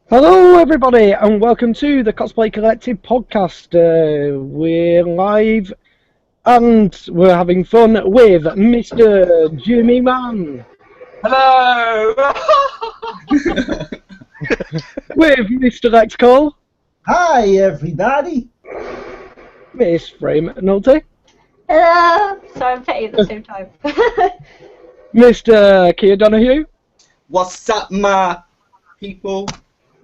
Hello everybody and welcome to the Cosplay Collective podcast. We're live and we're having fun with Mr. Jimmy Man. Hello! With Mr. X Cole. Hi everybody! Miss Frame Nolte. Hello! Sorry, I'm petty at the same time. Mr. Kia Donahue. What's up, my people?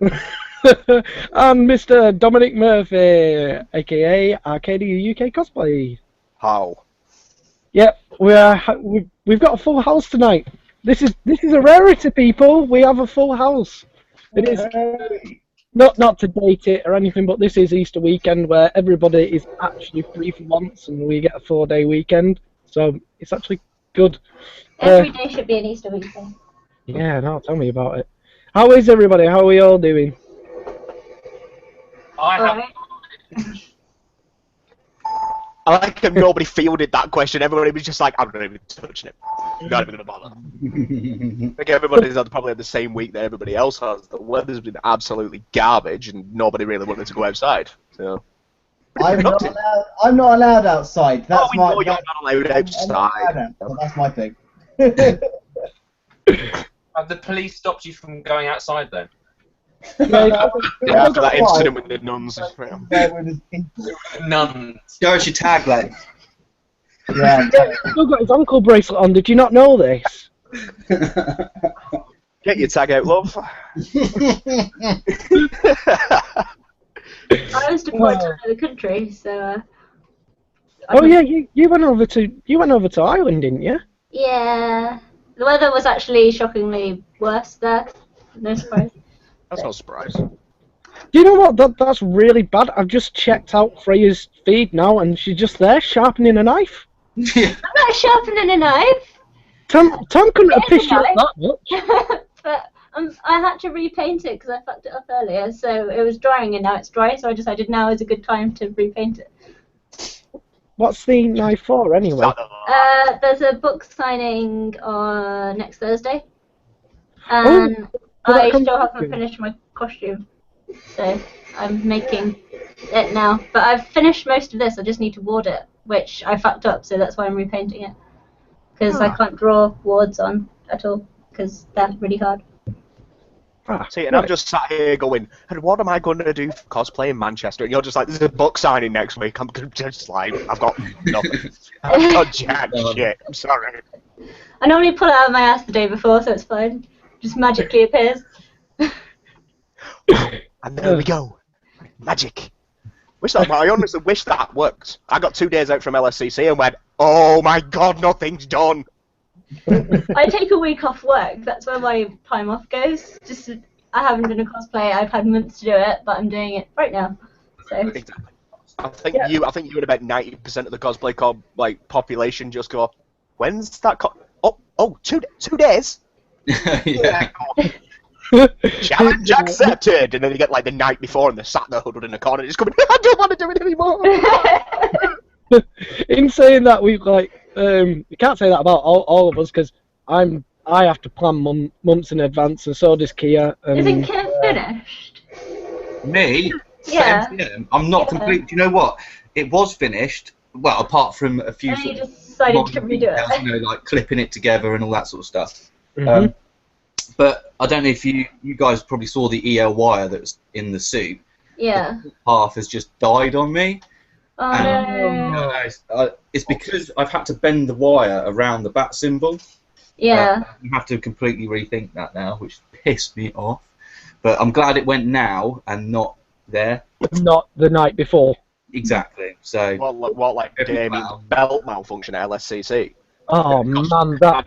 And Mr. Dominic Murphy, aka Arcadia UK Cosplay. How? Yep, we've got a full house tonight. This is a rarity, people. We have a full house. It is not to date it or anything, but this is Easter weekend where everybody is actually free for once, and we get a 4-day weekend. So it's actually good. Every day should be an Easter weekend. Yeah, no, tell me about it. How is everybody? How are we all doing? I like how nobody fielded that question. Everybody was just like, I'm not even touching it. Not even gonna bother. I think everybody's probably had the same week that everybody else has. The weather's been absolutely garbage, and nobody really wanted to go outside. So I'm not allowed outside. That's we know you're not allowed outside. That's my thing. Have the police stopped you from going outside then? Yeah, after that incident with the nuns. None. Go as your tag, like. Yeah. He's still got his ankle bracelet on. Did you not know this? Get your tag out, love. I was deployed to another country, so. Oh yeah, you went over to Ireland, didn't you? Yeah. The weather was actually shockingly worse there. No surprise. That's no surprise. Do you know what? That's really bad. I've just checked out Freya's feed now, and she's just there sharpening a knife. I'm not sharpening a knife. Tom couldn't have pissed you off that much. But I had to repaint it because I fucked it up earlier, so it was drying and now it's dry, so I decided now is a good time to repaint it. What's the knife for, anyway? There's a book signing on next Thursday, and I still haven't finished my costume, so I'm making it now. But I've finished most of this, I just need to ward it, which I fucked up, so that's why I'm repainting it. Because I can't draw wards on at all, because they're really hard. See, and I'm just sat here going, and what am I going to do for cosplay in Manchester? And you're just like, there's a book signing next week. I'm just like, I've got nothing. I've got jack shit. I'm sorry. I normally pull it out of my ass the day before, so it's fine. Just magically appears. And there we go. Magic. I honestly wish that worked. I got 2 days out from LSCC and went, oh my god, nothing's done. I take a week off work. That's where my time off goes. Just I haven't done a cosplay. I've had months to do it, but I'm doing it right now. So exactly. I think you and about 90% of the cosplay population just go, when's that? Two days. Yeah. Challenge accepted. And then you get like the night before, and they're sat there huddled in a corner, just going, I don't want to do it anymore. In saying that, we've you can't say that about all of us because I have to plan months in advance, and so does Kia. And, isn't Kim finished? Me? Yeah. I'm not complete. Do you know what? It was finished. Well, apart from a few. And you just decided to redo it. You know, like clipping it together and all that sort of stuff. Mhm. But I don't know if you guys probably saw the EL wire that's in the suit. Yeah. The half has just died on me. Oh no. It's because I've had to bend the wire around the bat symbol. Yeah. You have to completely rethink that now, which pissed me off. But I'm glad it went now and not there. Not the night before. Exactly. So. What like Damien's belt malfunction at LSCC? Oh man, that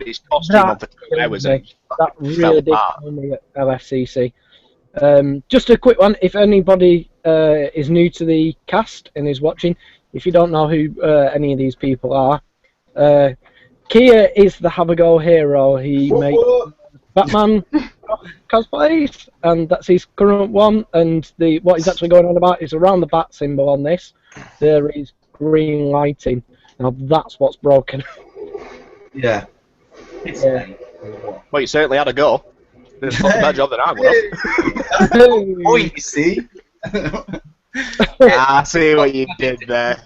really did kill me at LSCC. Just a quick one, if anybody is new to the cast and is watching, if you don't know who any of these people are, Kia is the have-a-go hero. He makes Batman cosplays, and that's his current one. And what he's actually going on about is around the bat symbol on this, there is green lighting. Now that's what's broken. Yeah. Well, you certainly had a go. Did a fucking better job than I would have. Oh, you see? I see what you did there.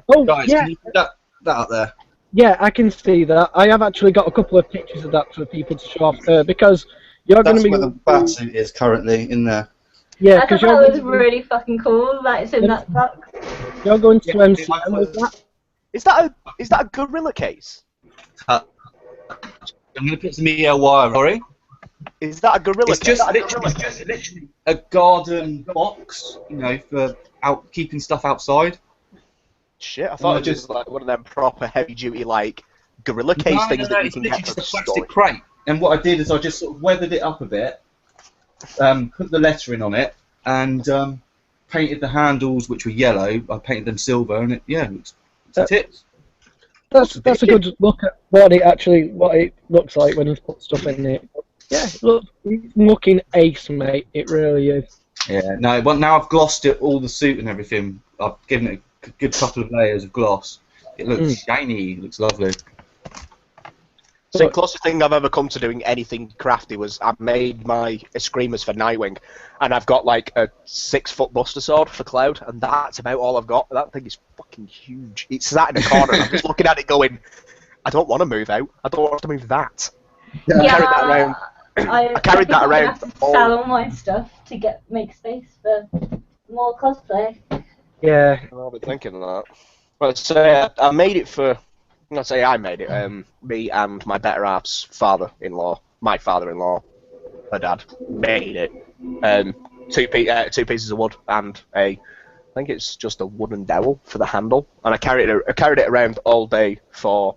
Oh, Guys, yeah. can you put that up there? Yeah, I can see that. I have actually got a couple of pictures of that for people to show off because you're going to That's be. where the batsuit is currently in there. Yeah, I thought because that was really fucking cool. That it's in that box. you're going to MCM with that. Is that a gorilla case? I'm going to put some EL wire, sorry. Is that a gorilla It's case? just literally a garden box, you know, for keeping stuff outside. Shit, I thought it was just like one of them proper heavy duty like gorilla case things that you it's can literally get just from a the store. plastic crate. And what I did is I just sort of weathered it up a bit, put the lettering on it, and painted the handles, which were yellow. I painted them silver, and it looks tits. That's a good look at what it looks like when he's put stuff in it. Yeah, look, it's looking ace, mate. It really is. Yeah, no, well, now I've glossed it, all the suit and everything. I've given it a good couple of layers of gloss. It looks shiny, it looks lovely. So the closest thing I've ever come to doing anything crafty was I made my screamers for Nightwing, and I've got like a 6-foot Buster Sword for Cloud, and that's about all I've got. That thing is fucking huge. It's sat in a corner, and I'm just looking at it going, I don't want to move out. I don't want to move that. Yeah, I carried that around. I carried that around. I have to sell all my stuff to make space for more cosplay. Yeah. I've been thinking of that. Well, so I made it for. I'm not say I made it. Me and my better half's father-in-law, my father-in-law, her dad, made it. Two pieces of wood and I think it's just a wooden dowel for the handle, and I carried it around all day for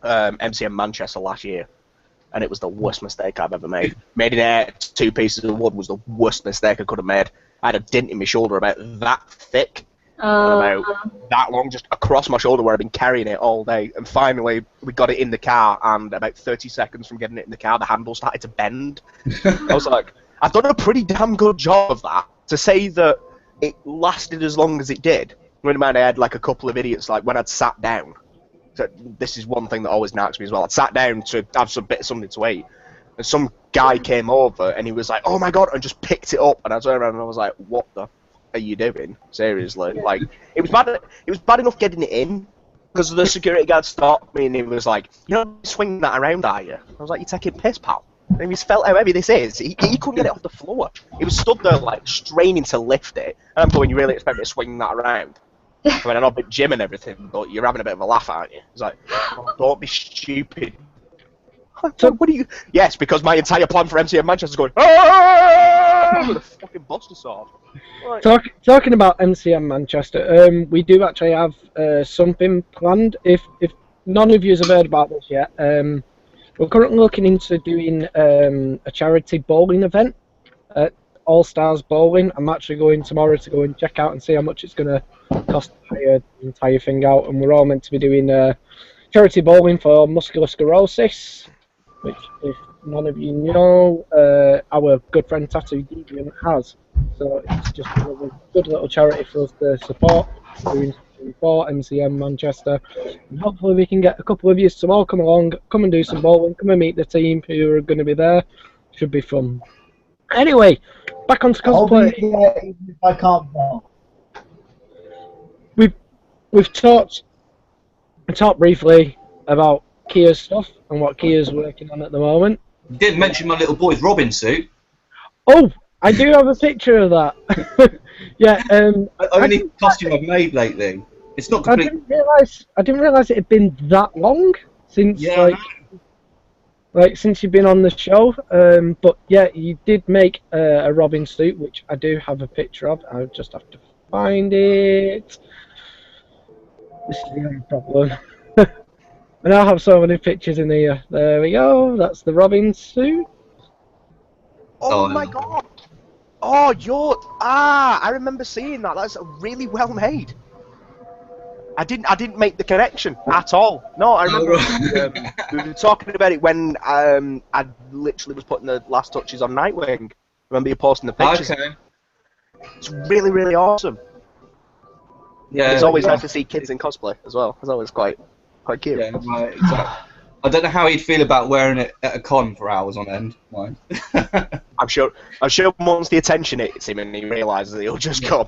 MCM Manchester last year, and it was the worst mistake I've ever made. Making it 2 pieces of wood was the worst mistake I could have made. I had a dent in my shoulder about that thick. And about that long, just across my shoulder where I've been carrying it all day. And finally, we got it in the car, and about 30 seconds from getting it in the car, the handle started to bend. I was like, I've done a pretty damn good job of that. To say that it lasted as long as it did, when I had like a couple of idiots, like when I'd sat down. So this is one thing that always knocks me as well. I'd sat down to have something to eat, and some guy came over, and he was like, "Oh my god," and just picked it up, and I turned around and I was like, "What the are you doing? Seriously?" Like, it was bad enough getting it in, because the security guard stopped me and he was like, "You're not swinging that around, are you?" I was like, "You're taking piss, pal." And he felt how heavy this is. He couldn't get it off the floor. He was stood there like straining to lift it, and I'm going, "You really expect me to swing that around?" I mean, I know a bit gym and everything, but you're having a bit of a laugh, aren't you? He's like, "Oh, don't be stupid." So what do you? Yes, because my entire plan for MCM Manchester is going, "Ah!" with a fucking Buster Sword. Right. Talking about MCM Manchester, we do actually have something planned. If none of you have heard about this yet, we're currently looking into doing a charity bowling event at All Stars Bowling. I'm actually going tomorrow to go and check out and see how much it's going to cost to hire the entire thing out. And we're all meant to be doing charity bowling for muscular sclerosis, which, if none of you know, our good friend Tattoo Deviant has. So it's just a good little charity for us to support, doing something for MCM Manchester. And hopefully we can get a couple of you to all come along, come and do some bowling, come and meet the team who are going to be there. Should be fun. Anyway, back onto I'll cosplay. be there even if I can't bowl. We've talked briefly about Kia's stuff and what Kia's working on at the moment. You didn't mention my little boy's Robin suit. Oh, I do have a picture of that. Yeah. Only costume I've made lately. It's not complete. I didn't realise it had been that long since since you've been on the show. But yeah, you did make a Robin suit, which I do have a picture of. I just have to find it. This is the only problem. And I have so many pictures in here. There we go. That's the Robin suit. Oh my god! Oh, I remember seeing that. That's really well made. I didn't make the connection at all. No, I remember we were talking about it when I literally was putting the last touches on Nightwing. Remember you posting the pictures? Okay. It's really, really awesome. Yeah. It's always nice to see kids in cosplay as well. It's always quite cute. Yeah, right, exactly. I don't know how he'd feel about wearing it at a con for hours on end. Mind. I'm sure once the attention hits him and he realises that he'll just come.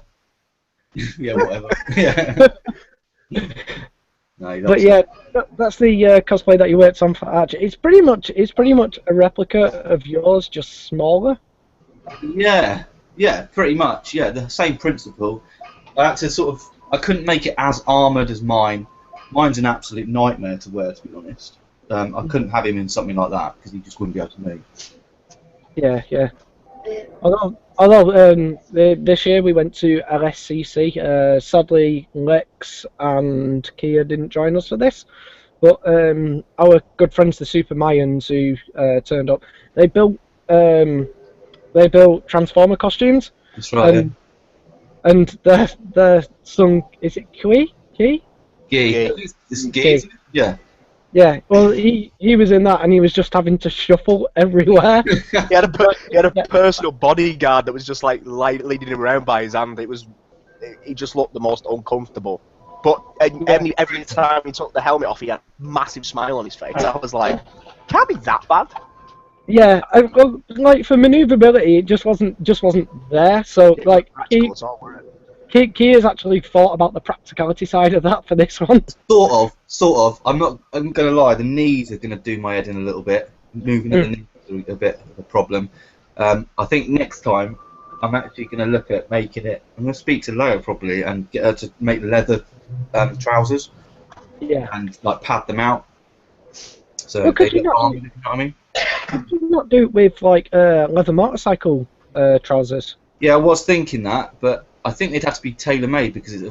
Yeah, whatever. Yeah. No, But yeah, that's the cosplay that you worked on for Archer. It's pretty much a replica of yours, just smaller. Yeah, pretty much. Yeah, the same principle. I had to I couldn't make it as armoured as mine. Mine's an absolute nightmare to wear, to be honest. I couldn't have him in something like that because he just wouldn't be able to move. Yeah. Although this year we went to LSCC. Sadly, Lex and Kia didn't join us for this, but our good friends the Super Mayans who turned up, they built Transformer costumes. That's right. And their son, is it Kui? Gee. This is Gee. Yeah. Yeah, well, he was in that, and he was just having to shuffle everywhere. He had a personal bodyguard that was just like leading him around by his hand. He just looked the most uncomfortable. But every time he took the helmet off, he had a massive smile on his face. I was like, can't be that bad. Yeah, well, like for maneuverability, it just wasn't there. So like, Kia's actually thought about the practicality side of that for this one. Sort of. I'm gonna lie. The knees are gonna do my head in a little bit. Moving at the knees is a bit of a problem. I think next time I'm actually gonna look at making it. I'm gonna speak to Leia probably and get her to make leather trousers. Yeah. And like pad them out. So well, they look armed, you know what I mean? Could you not do it with like leather motorcycle trousers? Yeah, I was thinking that, but I think they'd have to be tailor-made because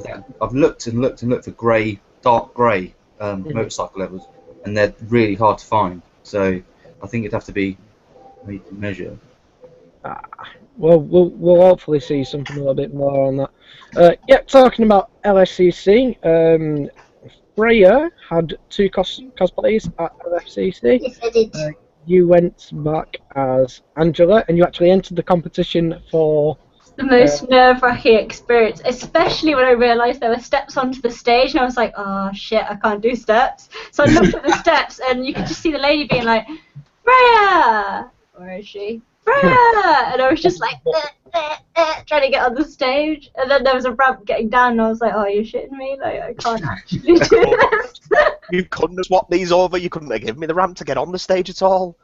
I've looked and looked for grey, dark grey motorcycle leathers, and they're really hard to find. So I think it'd have to be made to measure. Well, we'll hopefully see something a little bit more on that. Yeah, talking about LSCC, Freya had 2 cosplays at LSCC. Yes, I did. You went back as Angela, and you actually entered the competition for... The most nerve-wracking experience, especially when I realised there were steps onto the stage, and I was like, oh shit, I can't do steps. So I looked at the steps, and you could just see the lady being like, Freya! Where is she? Freya! And I was just like, trying to get on the stage, and then there was a ramp getting down, and I was like, oh, you're shitting me? Like, I can't actually do this. You couldn't have swapped these over, you couldn't have given me the ramp to get on the stage at all.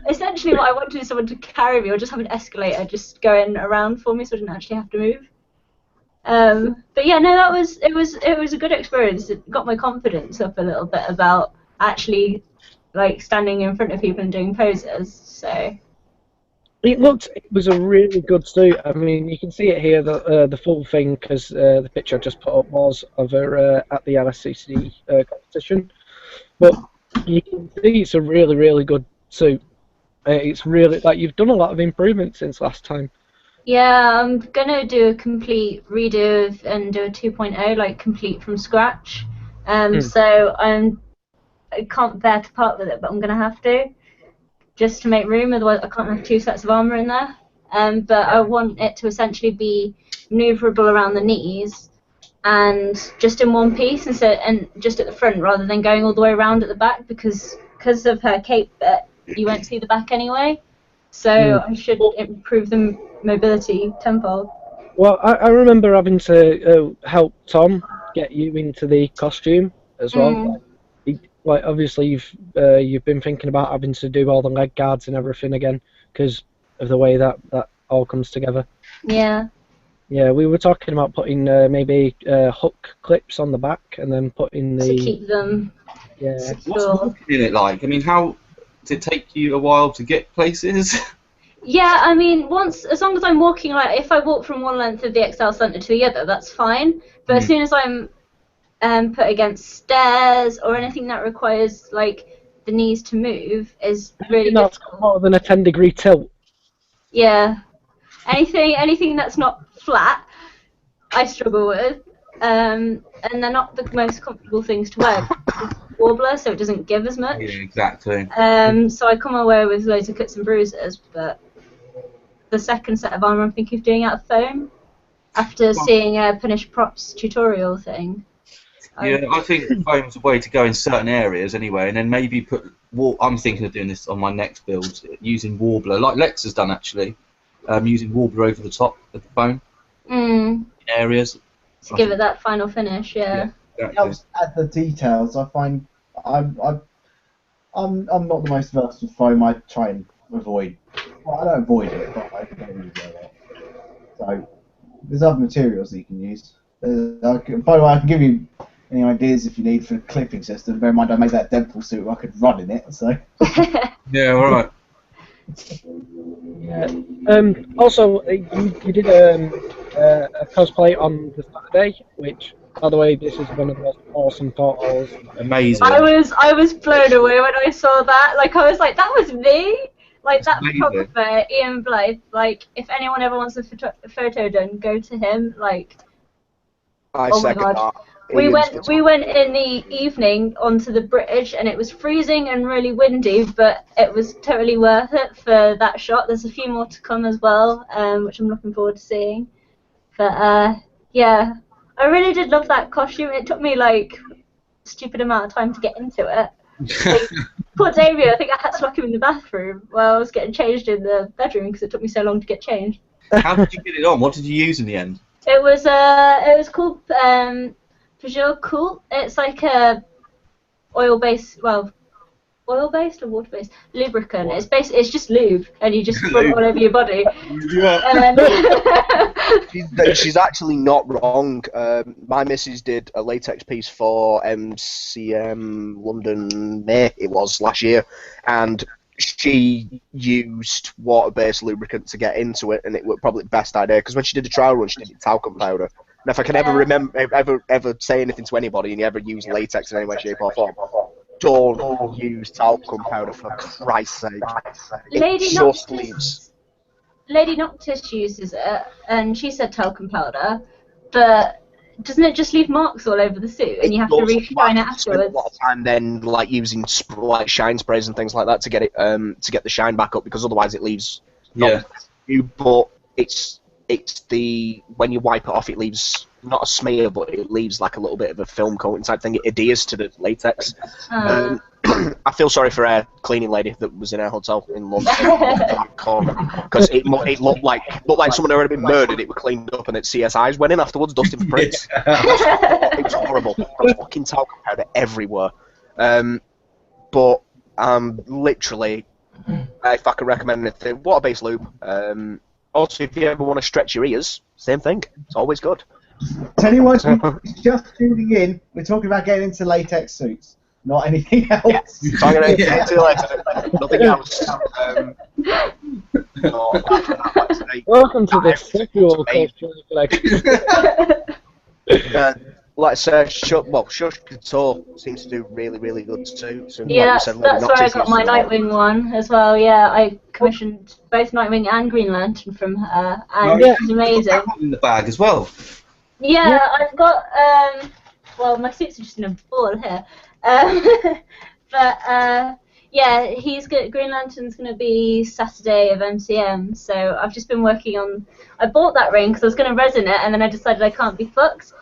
Essentially what I wanted is someone to carry me or just have an escalator just going around for me so I didn't actually have to move. But yeah, no, it was a good experience. It got my confidence up a little bit about actually like standing in front of people and doing poses. So it was a really good suit. I mean, you can see it here, the full thing, because the picture I just put up was of her at the LSCC competition. But you can see it's a really, really good suit. It's really, like, you've done a lot of improvements since last time. yeah, I'm gonna do a complete redo and do a 2.0, like complete from scratch. So I can't bear to part with it, but I'm gonna have to, just to make room. Otherwise, I can't have 2 sets of armor in there. But I want it to essentially be maneuverable around the knees and just in one piece, and just at the front rather than going all the way around at the back, because of her cape bit, you won't see the back anyway. So I should improve the mobility tenfold. Well, I remember having to help Tom get you into the costume as well. Like obviously you've been thinking about having to do all the leg guards and everything again because of the way that all comes together. Yeah. Yeah, we were talking about putting maybe hook clips on the back and then putting the... To keep them What's walking in it like? I mean, how does it take you a while to get places? Yeah, I mean, as long as I'm walking, like, if I walk from one length of the XL Centre to the other, that's fine. But as soon as I'm put against stairs or anything that requires, like, the knees to move is really That's more than a 10-degree tilt. Yeah. Anything that's not flat, I struggle with. and they're not the most comfortable things to wear. It's Warbler, so it doesn't give as much. Yeah, exactly. So I come away with loads of cuts and bruises, but the second set of armour I'm thinking of doing out of foam after seeing a Punish Props tutorial thing. Yeah, I think foam's a way to go in certain areas anyway, and then maybe put. I'm thinking of doing this on my next build using Warbler, like Lex has done actually, using Warbler over the top of the foam in areas. To give it that final finish, yeah. Exactly. Helps add the details. I find I'm not the most versed with foam. I try and avoid. Well, I don't avoid it, but I don't use it a lot. So there's other materials that you can use. By the way, I can give you any ideas if you need for a clipping system. Bear in mind, I made that Deadpool suit where I could run in it. So. Yeah, all right. Yeah. Also, you did a cosplay on the Saturday, which, by the way, this is one of the most awesome photos. Amazing. I was blown away when I saw that. Like, I was like, that was me. Like, that photographer, Ian Blythe. Like, if anyone ever wants a photo done, go to him. Like, I second that. We went in the evening onto the bridge, and it was freezing and really windy, but it was totally worth it for that shot. There's a few more to come as well, which I'm looking forward to seeing. But yeah, I really did love that costume. It took me like a stupid amount of time to get into it. Like, poor Damien, I think I had to lock him in the bathroom while I was getting changed in the bedroom because it took me so long to get changed. How did you get it on? What did you use in the end? It was called Peugeot Cool. It's like a oil-based or water-based lubricant. It's just lube, and you just rub it all over your body. She's actually not wrong. My missus did a latex piece for MCM London May, it was last year, and she used water-based lubricant to get into it, and it was probably the best idea, because when she did the trial run, she did it talcum powder. And if I can ever say anything to anybody and you ever use latex in any way, shape or form, don't use talcum powder, for Christ's sake. Lady Noctis uses it, and she said talcum powder, but doesn't it just leave marks all over the suit, and you have to reshine it afterwards? A lot of time then, like using like shine sprays and things like that to get it to get the shine back up, because otherwise it leaves. Yeah. But it's the when you wipe it off, it leaves not a smear, but it leaves like a little bit of a film coating type thing. It adheres to the latex. I feel sorry for our cleaning lady that was in our hotel in London, because it looked like someone had already been murdered. It was cleaned up, and its CSIs went in afterwards, dusting for prints. It was horrible. There was fucking talcum powder everywhere. But literally, if I could recommend anything, water-based lube. Also, if you ever want to stretch your ears, same thing. It's always good. Tell you what, just tuning in, we're talking about getting into latex suits, not anything else. Yeah. So I'm going to get into later. Nothing else. Welcome to the sexual collection. Like I said, Shush Couture seems to do really, really good too. So Yeah, like that's where I got my Nightwing one as well. Yeah, I commissioned both Nightwing and Green Lantern from her, and it was amazing. In the bag as well. Yeah, I've got well, my suits are just in a ball here, but yeah, Green Lantern's gonna be Saturday of MCM, so I've just been working on. I bought that ring because I was gonna resin it, and then I decided I can't be fucked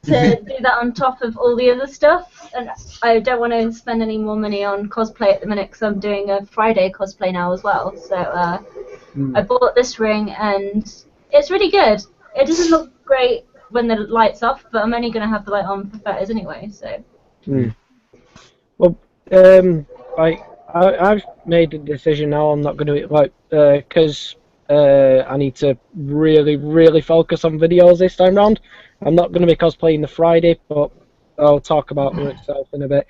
to do that on top of all the other stuff, and I don't want to spend any more money on cosplay at the minute because I'm doing a Friday cosplay now as well. So I bought this ring, and it's really good. It doesn't look great when the light's off, but I'm only going to have the light on for photos anyway. So. Well, I've made a decision now. I'm not going to because I need to really focus on videos this time round. I'm not going to be cosplaying the Friday, but I'll talk about it itself in a bit.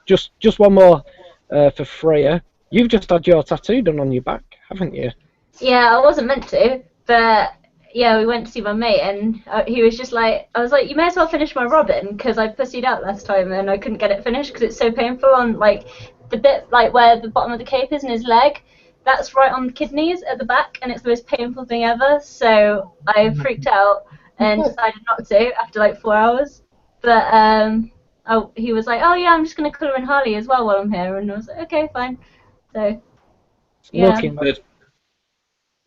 Just one more for Freya. You've just had your tattoo done on your back, haven't you? Yeah, I wasn't meant to, but yeah, we went to see my mate, and he was just like, I was like, you may as well finish my Robin, because I pussied out last time and I couldn't get it finished because it's so painful on like the bit like where the bottom of the cape is in his leg. That's right on the kidneys at the back, and it's the most painful thing ever. So I freaked out, and decided not to after like 4 hours. But he was like, oh yeah, I'm just gonna colour in Harley as well while I'm here, and I was like, okay, fine. So yeah. Looking like,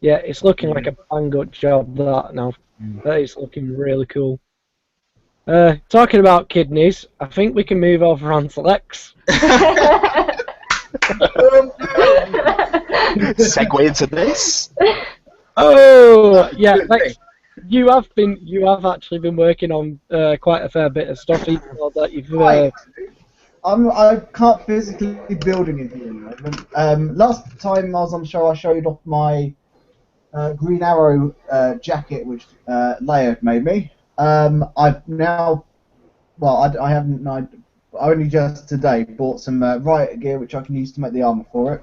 yeah, it's looking like a bang up job that now. That is looking really cool. Talking about kidneys, I think we can move over on to Lex. Segue into this. Oh yeah, Lex, you have actually been working on quite a fair bit of stuff, even though that you've. I can't physically build anything at the moment. Last time I was on the show, I showed off my Green Arrow jacket, which Leia made me. I've now, well, I haven't. I only just today bought some riot gear, which I can use to make the armor for it.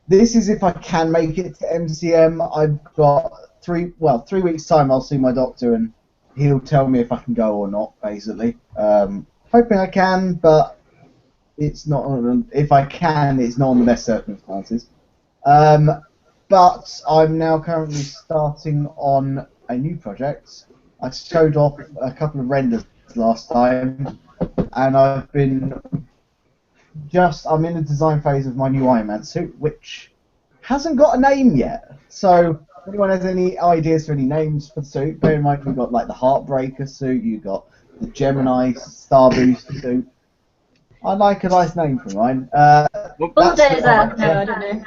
This is if I can make it to MCM. I've got 3 weeks time. I'll see my doctor, and he'll tell me if I can go or not. Basically, hoping I can, but it's not. If I can, it's not on the best circumstances. But I'm now currently starting on a new project. I showed off a couple of renders last time, and I'm in the design phase of my new Iron Man suit, which hasn't got a name yet. So if anyone has any ideas for any names for the suit, bear in mind we've got like the Heartbreaker suit, you've got the Gemini Star Boost suit. I'd like a nice name for mine. Bulldozer. No, I don't know.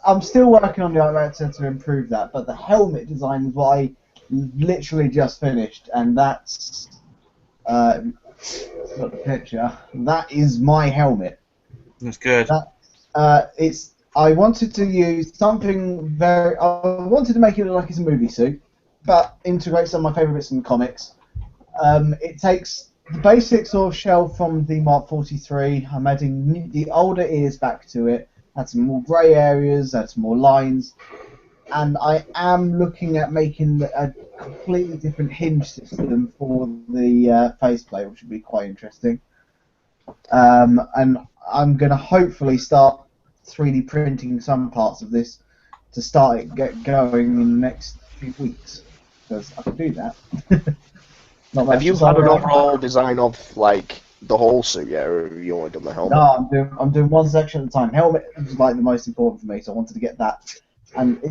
I'm still working on the art director to improve that, but the helmet design is what I literally just finished, and that's got the picture. That is my helmet. That's good. I wanted to use something I wanted to make it look like it's a movie suit, but integrate some of my favourite bits from the comics. It takes the basic sort of shell from the Mark 43. I'm adding the older ears back to it. Add some more grey areas, add some more lines, and I am looking at making a completely different hinge system for the faceplate, which would be quite interesting. And I'm going to hopefully start 3D printing some parts of this to start it get going in the next few weeks, because I can do that. Have you had an overall design of like the whole suit yet, or have you only done the helmet? No, I'm doing one section at a time. Helmet is like the most important for me, so I wanted to get that. And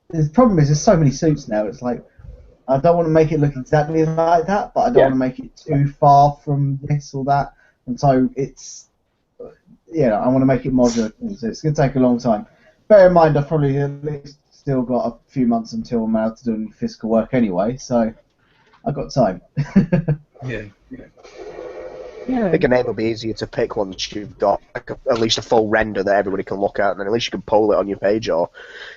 the problem is there's so many suits now. It's like I don't want to make it look exactly like that, but I don't want to make it too far from this or that. And so it's I want to make it modular. So it's going to take a long time. Bear in mind, I've probably at least still got a few months until I'm allowed to do any physical work anyway. So I've got time. Yeah. I think a name will be easier to pick once you've got like at least a full render that everybody can look at, and then at least you can poll it on your page or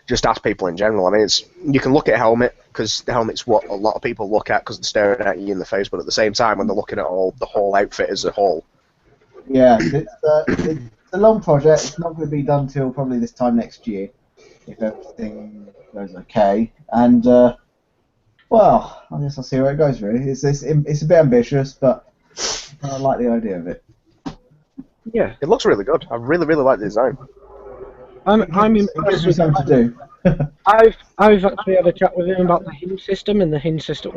just ask people in general. I mean, you can look at helmet because the helmet's what a lot of people look at because they're staring at you in the face, but at the same time, when they're looking at the whole outfit as a whole. Yeah, it's a long project. It's not going to be done till probably this time next year, if everything goes okay. And well, I guess I'll see where it goes. Really, it's a bit ambitious, but I like the idea of it. Yeah, it looks really good. I really like the design. I'm impressed with something to do. I've actually had a chat with him about the hinge system, and the hinge system,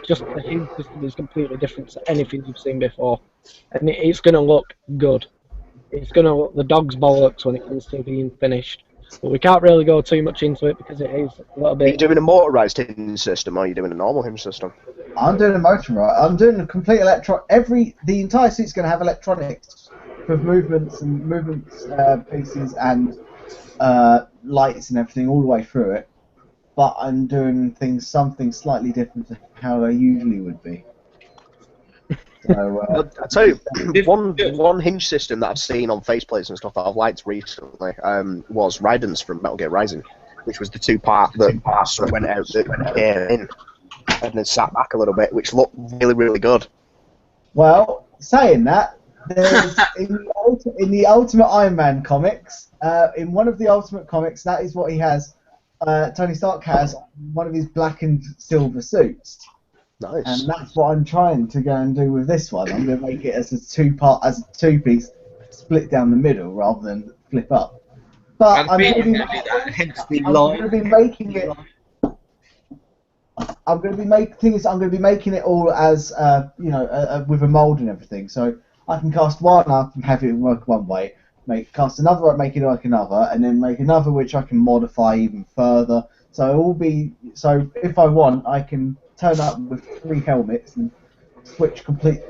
just the hinge system is completely different to anything you've seen before, and it's going to look good. It's going to look the dog's bollocks when it comes to being finished. But we can't really go too much into it because it is a little bit. Are you doing a motorized hinge system, or are you doing a normal hinge system? I'm doing a motorized. I'm doing a complete the entire suit's going to have electronics for movements pieces and lights and everything all the way through it. But I'm doing something slightly different to how they usually would be. So, I'll tell you, one hinge system that I've seen on faceplates and stuff that I've liked recently was Raiden's from Metal Gear Rising, which was the two-part that sort of went out that came in and then sat back a little bit, which looked really good. Well, saying that, there's in the Ultimate Iron Man comics, in one of the Ultimate comics, that is what he has. Tony Stark has one of his black and silver suits. Nice. And that's what I'm trying to go and do with this one. I'm going to make it as a two-piece, split down the middle rather than flip up. But I'm going to be making it. I'm going to be I'm going to be making it all as with a mold and everything. So I can cast one up and have it work one way, cast another up, make it like another, and then make another which I can modify even further. So if I want, I can turn up with 3 helmets and switch complete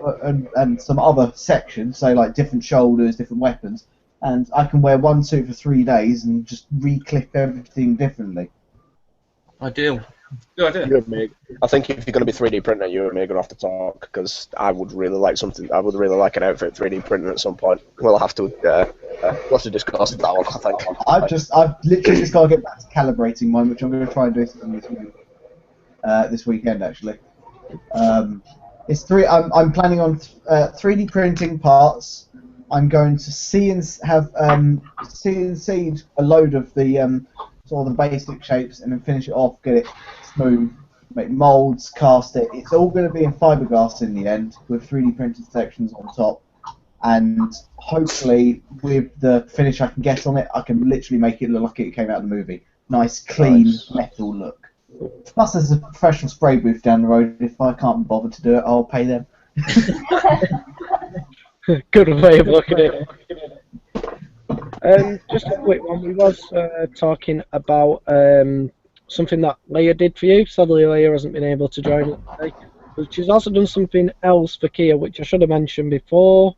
and some other sections, say like different shoulders, different weapons, and I can wear one suit for 3 days and just re-clip everything differently. Ideal. Good idea. You and me. I think if you're going to be 3D printing, you and me are going to have to talk, because I would really like something. I would really like an outfit 3D printing at some point. We'll have to discuss that one, I think. I've literally just got to get back to calibrating mine, which I'm going to try and do this weekend actually. I'm planning on 3D printing parts. I'm going to CNC a load of the sort of the basic shapes, and then finish it off, get it smooth, make molds, cast it. It's all going to be in fiberglass in the end, with 3D printed sections on top. And hopefully, with the finish I can get on it, I can literally make it look like it came out of the movie. Nice, clean metal look. Plus, there's a professional spray booth down the road. If I can't be bothered to do it, I'll pay them. Good way of looking at it. Just a quick one. We was talking about something that Leia did for you. Sadly, Leia hasn't been able to join us today. But she's also done something else for Kia, which I should have mentioned before.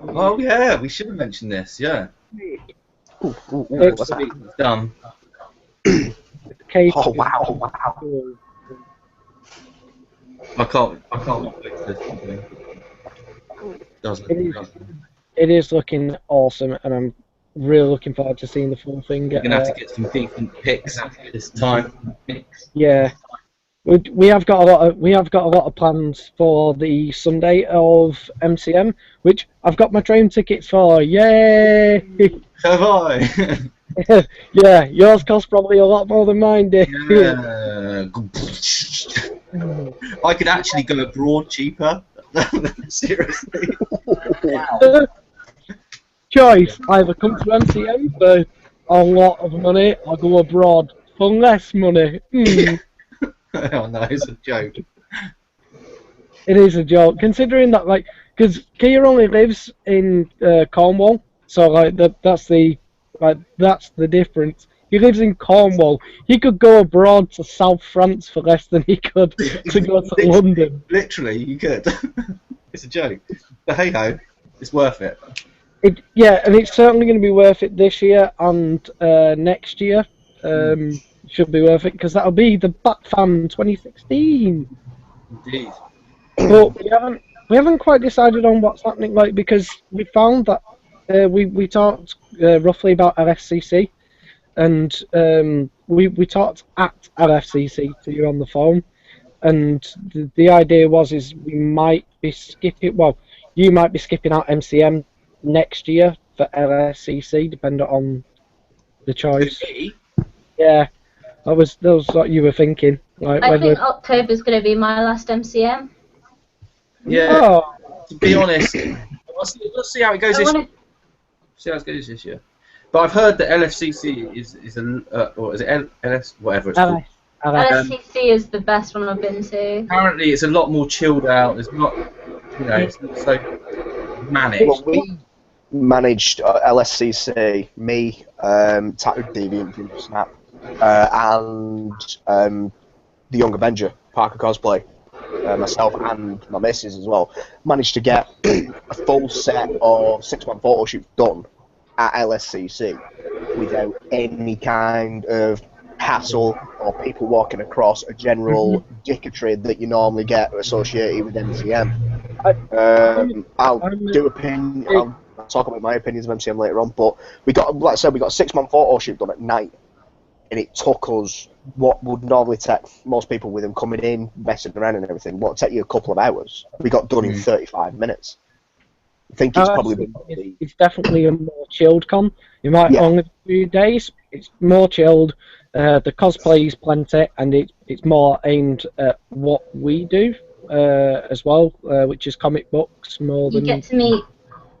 Oh yeah, we should have mentioned this. Yeah. It's done. Oh wow! I can't fix this. It is looking awesome, and I'm really looking forward to seeing the full thing. You're gonna have to get some decent pics this time. Yeah, we have got a lot of plans for the Sunday of MCM, which I've got my train tickets for. Yay! Have I? Yeah, yours cost probably a lot more than mine did. Yeah. I could actually go abroad cheaper. Seriously. Wow. Choice: either come to MCA for a lot of money, or go abroad for less money. Oh no, it's a joke. It is a joke, considering that, like, because Kia only lives in Cornwall, so like that's the difference. He lives in Cornwall. He could go abroad to South France for less than he could to go to London. Literally, you could. It's a joke. But hey ho, it's worth it. Yeah, and it's certainly going to be worth it this year and next year. Should be worth it, because that'll be the Batfam 2016. Indeed. But we haven't quite decided on what's happening, like, because we found that we talked roughly about RFCC, and we talked at RFCC to you on the phone, and the idea is we might be skipping. Well, you might be skipping out MCM next year for RFCC, depending on the choice. Yeah, that was what you were thinking. Like, I think October's going to be my last MCM. Yeah. Oh. To be honest, let's see how it goes this year. See how it goes this year. But I've heard that LFCC is or is it LS, whatever it's called. LSCC is the best one I've been to. Apparently, it's a lot more chilled out. It's not, it's not so manic. Well, we managed LSCC, me, Tattooed Deviant from Snap, and the Young Avenger, Parker Cosplay, myself and my missus as well, managed to get a full set of 6-man photo shoots done at LSCC without any kind of hassle or people walking across a general dicketry that you normally get associated with MCM. I'll talk about my opinions of MCM later on, but we got, like I said, we got a 6-man photo shoot done at night, and it took us what would normally take most people with them coming in, messing around and everything, what would take you a couple of hours. We got done in 35 minutes. I think it's probably it's definitely a more chilled con. You might only do 3 days. It's more chilled. The cosplay is plenty, and it's more aimed at what we do as well, which is comic books more than. You get to meet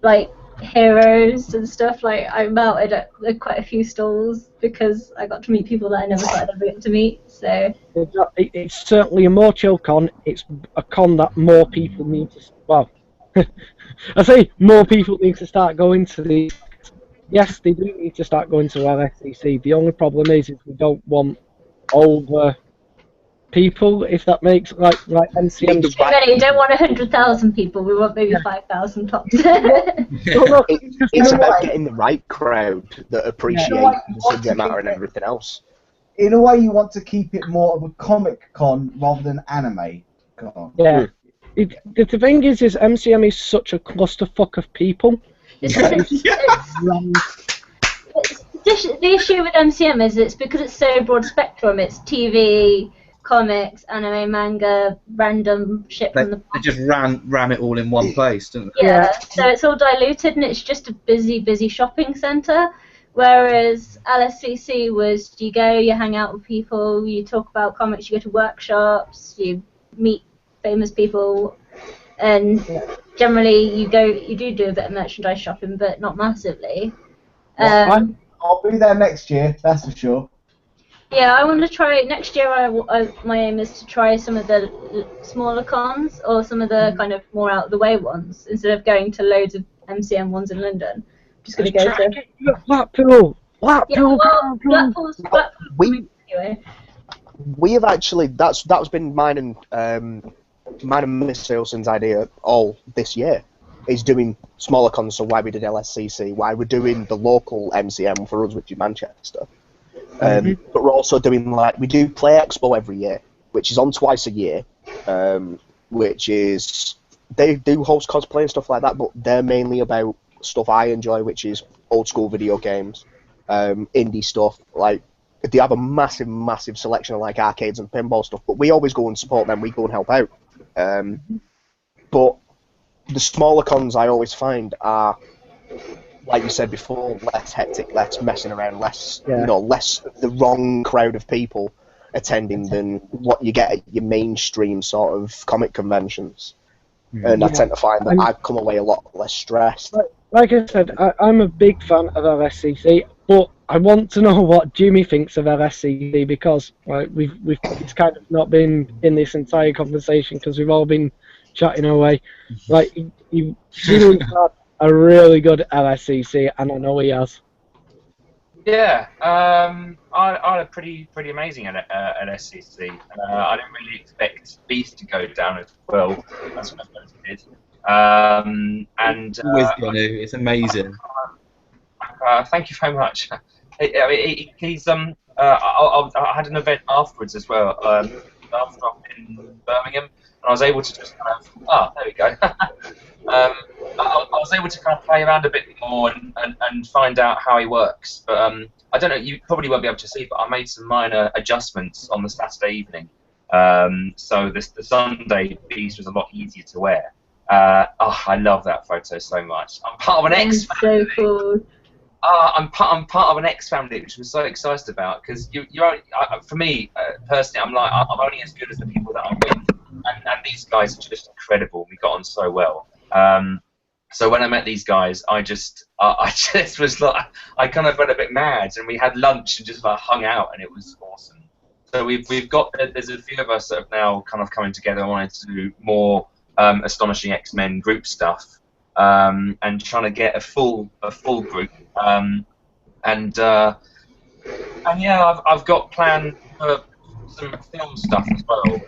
like heroes and stuff. Like I melted at quite a few stalls because I got to meet people that I never thought I'd ever get to meet. So It's certainly a more chill con. It's a con that more people need to. Well, I say more people need to start going to these. Yes, they do need to start going to our SEC. The only problem is we don't want over people, if that makes like MCM. too many. You don't want 100,000 people. We want maybe 5,000 tops. It's about getting the right crowd that appreciate the subject matter and everything else. In a way, you want to keep it more of a comic con rather than anime con. Yeah. The thing is MCM is such a clusterfuck of people. The issue with MCM is it's because it's so broad spectrum. It's TV, comics, anime, manga, random shit from the past. They just ram it all in one place, don't they? Yeah, so it's all diluted and it's just a busy shopping centre. Whereas LSCC was you go, you hang out with people, you talk about comics, you go to workshops, you meet famous people, and generally you do a bit of merchandise shopping, but not massively. I'll be there next year, that's for sure. Yeah, I want to try next year. My aim is to try some of the smaller cons or some of the kind of more out of the way ones instead of going to loads of MCM ones in London. Just gonna go to Blackpool. We have actually that's been mine and Miss Sailson's idea all this year is doing smaller cons. So why we did LSCC, why we're doing the local MCM for us, which is Manchester. But we're also doing we do Play Expo every year, which is on twice a year, which is they do host cosplay and stuff like that, but they're mainly about stuff I enjoy, which is old school video games, indie stuff. Like they have a massive selection of like arcades and pinball stuff, but we always go and support them. We go and help out. But the smaller cons I always find are, like you said before, less hectic, less messing around, less less the wrong crowd of people attending than what you get at your mainstream sort of comic conventions. And I tend to find that I come away a lot less stressed. Like I said, I'm a big fan of our SCC, but I want to know what Jimmy thinks of our SCC because it's kind of not been in this entire conversation because we've all been chatting away. Like Jimmy's had a really good LSCC, and I know he has. Yeah, I had a pretty amazing at SCC. I didn't really expect Beast to go down as well as what it did. It's amazing. Thank you very much. I had an event afterwards as well. After up in Birmingham, and I was able to just kind of there we go. I was able to kind of play around a bit more and find out how he works. But I don't know, you probably won't be able to see, but I made some minor adjustments on the Saturday evening. So the Sunday Beast was a lot easier to wear. I love that photo so much. I'm part of an X family. So cool. I'm part of an X family, which I'm so excited about because you're only, for me personally, I'm only as good as the people that I'm with, and these guys are just incredible. We got on so well. So when I met these guys, I just was like, I kind of went a bit mad, and we had lunch and just hung out, and it was awesome. So we've got there's a few of us that have now kind of coming together and wanted to do more Astonishing X-Men group stuff, and trying to get a full group, and yeah, I've got planned for some film stuff as well.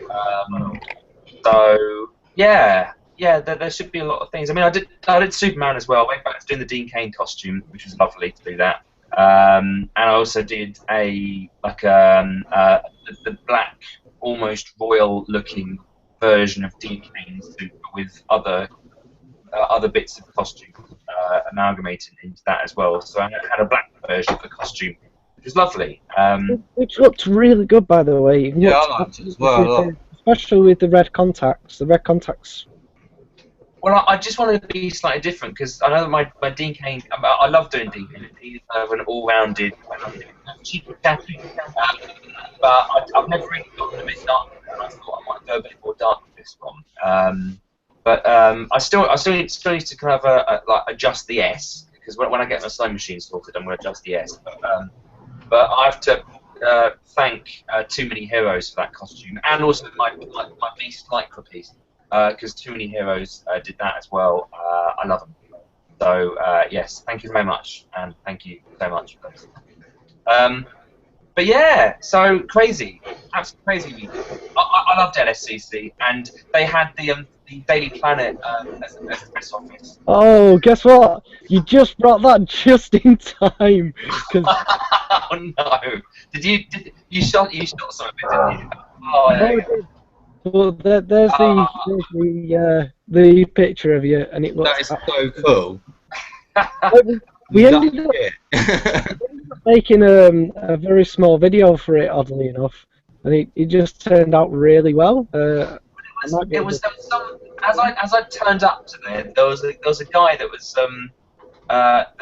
So yeah, there should be a lot of things. I mean, I did Superman as well. I went back to doing the Dean Cain costume, which was lovely to do that. And I also did the black, almost royal-looking version of Dean Cain's suit with other bits of costume amalgamated into that as well. So I had a black version of the costume, which was lovely. Which looked really good, by the way. Yeah, I liked it as well. Especially with the red contacts. The red contacts. Well, I just wanted to be slightly different because I know that my Dean Cain. I love doing Dean Cain. He's an all-rounded, cheap and chatty. But I've never really gotten a bit dark, and I thought I might go a bit more dark with this one. But I still need to kind of like adjust the S, because when I get my sewing machine sorted, I'm going to adjust the S. But I have to thank Too Many Heroes for that costume, and also my Beast Lycra piece, because Too Many Heroes did that as well. I love them. So yes, thank you very much, and thank you so much for those. But yeah, so crazy, absolutely crazy week. I loved LSCC, and they had the Daily Planet as a press office. Oh, guess what? You just brought that just in time. Cause Oh no! Did you shot some of it, didn't you? Oh, there you go. well, there's the picture of you, and it looks. That is so cool. We ended up Yeah. making a very small video for it, oddly enough, and it just turned out really well. There was some as I turned up to there was a guy that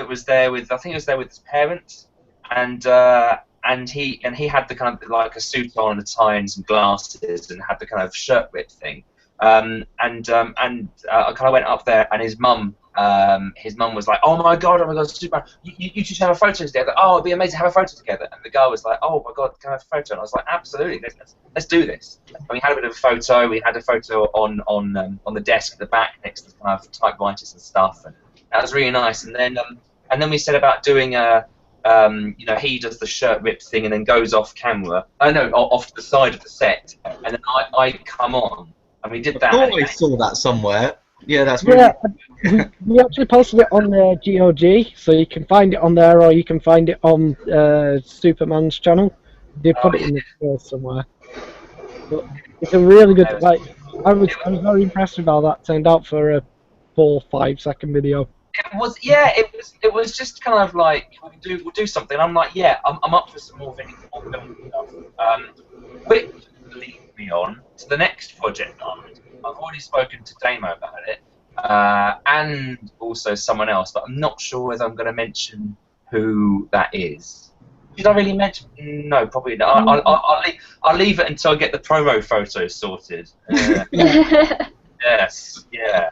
was there with, I think he was there with his parents, and he had the kind of like a suit on and a tie and some glasses and had the kind of shirt rip thing, I kind of went up there, and his mum was like, oh my god, Superman, you should have a photo together. Oh, it'd be amazing to have a photo together. And the guy was like, oh my god, can I have a photo? And I was like, absolutely, let's do this. And we had a bit of a photo. We had a photo on the desk at the back next to kind of typewriters and stuff, and that was really nice. And then we said about doing he does the shirt rip thing and then goes off camera. Off to the side of the set, and then I come on, and we did that. I always saw that somewhere. Yeah, that's really we actually posted it on GOG, so you can find it on there, or you can find it on Superman's channel. They put it in the store somewhere. But it's a really good. Like, I was very impressed with how that turned out for a 4-5 second video. It was just kind of like, we'll do something. I'm like, yeah, I'm up for some more video stuff. Which leads me on to the next project. I've already spoken to Damo about it, and also someone else, but I'm not sure whether I'm going to mention who that is. Did I really mention? No, probably not. I'll leave it until I get the promo photos sorted. Yes, yeah.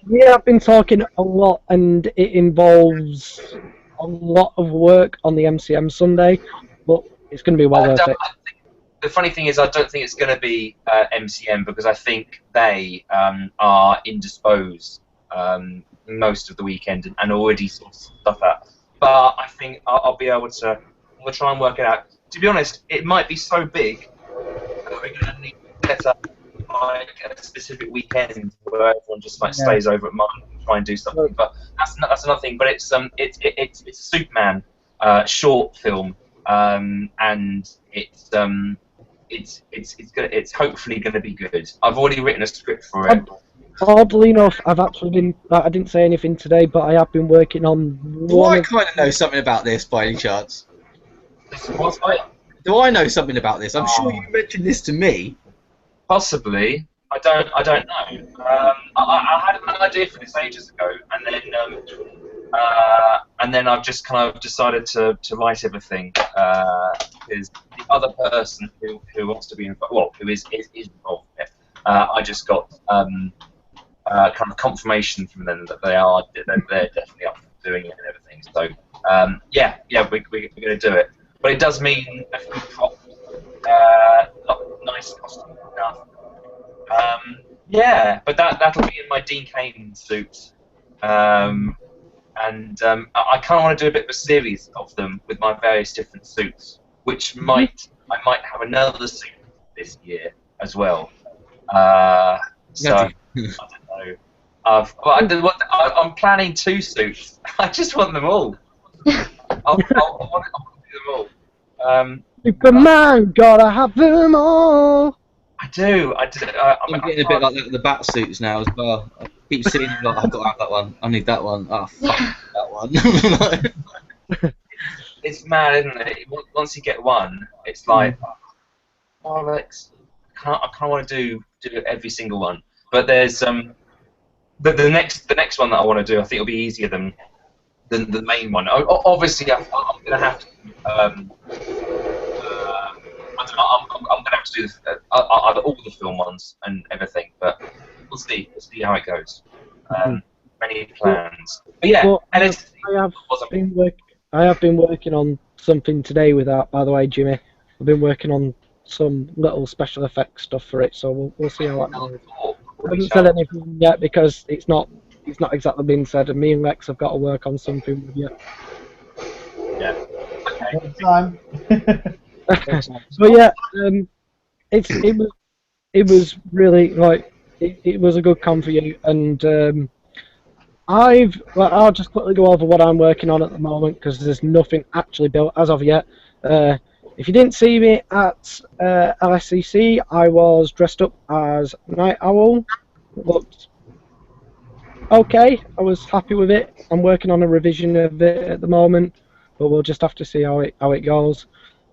We have been talking a lot, and it involves a lot of work on the MCM Sunday, but it's going to be well worth it. The funny thing is, I don't think it's going to be MCM, because I think they are indisposed most of the weekend and already sort of stuff out. But I think I'll be able to. We'll try and work it out. To be honest, it might be so big that we're going to need to set up like a specific weekend where everyone just like stays over at mine and try and do something. But that's another thing. But it's a Superman short film, and it's hopefully going to be good. I've already written a script for it. Oddly enough, I didn't say anything today, but I have been working on. Do I kind of know something about this by any chance? Do I know something about this? I'm sure you mentioned this to me. Possibly. I don't know. I had an idea for this ages ago, and then I've just kind of decided to write everything, because the other person who wants to be involved, well, who is involved in it, I just got kind of confirmation from them that they're definitely up for doing it and everything. So yeah, we're going to do it. But it does mean a few props, nice costume stuff. Yeah, but that'll be in my Dean Cain suit. And I kind of want to do a bit of a series of them with my various different suits, which I might have another suit this year as well. So I don't know. I'm planning 2 suits. I just want them all. I want them all. Superman, gotta have them all. I do. I'm getting a bit like the bat suits now as well. I keep seeing them like, I've got to have that one. I need that one. Oh, fuck that one. It's mad, isn't it? Once you get one, it's like, Alex, I kind of want to do every single one. But there's the next one that I want to do. I think it'll be easier than the main one. Obviously, I'm going to have to. I don't know, I'm going to have to do all the film ones and everything, but we'll see. We'll see how it goes. Many plans. But yeah, Well, LSD I have been working on something today with that, by the way, Jimmy. I've been working on some little special effects stuff for it, so we'll see how that goes. I haven't said anything yet because it's not exactly been said, and me and Lex have got to work on something with you. Yeah. One time. But yeah, it was really like it was a good con for you, and I'll just quickly go over what I'm working on at the moment because there's nothing actually built as of yet. If you didn't see me at LSCC, I was dressed up as Night Owl. It looked okay. I was happy with it. I'm working on a revision of it at the moment, but we'll just have to see how it goes.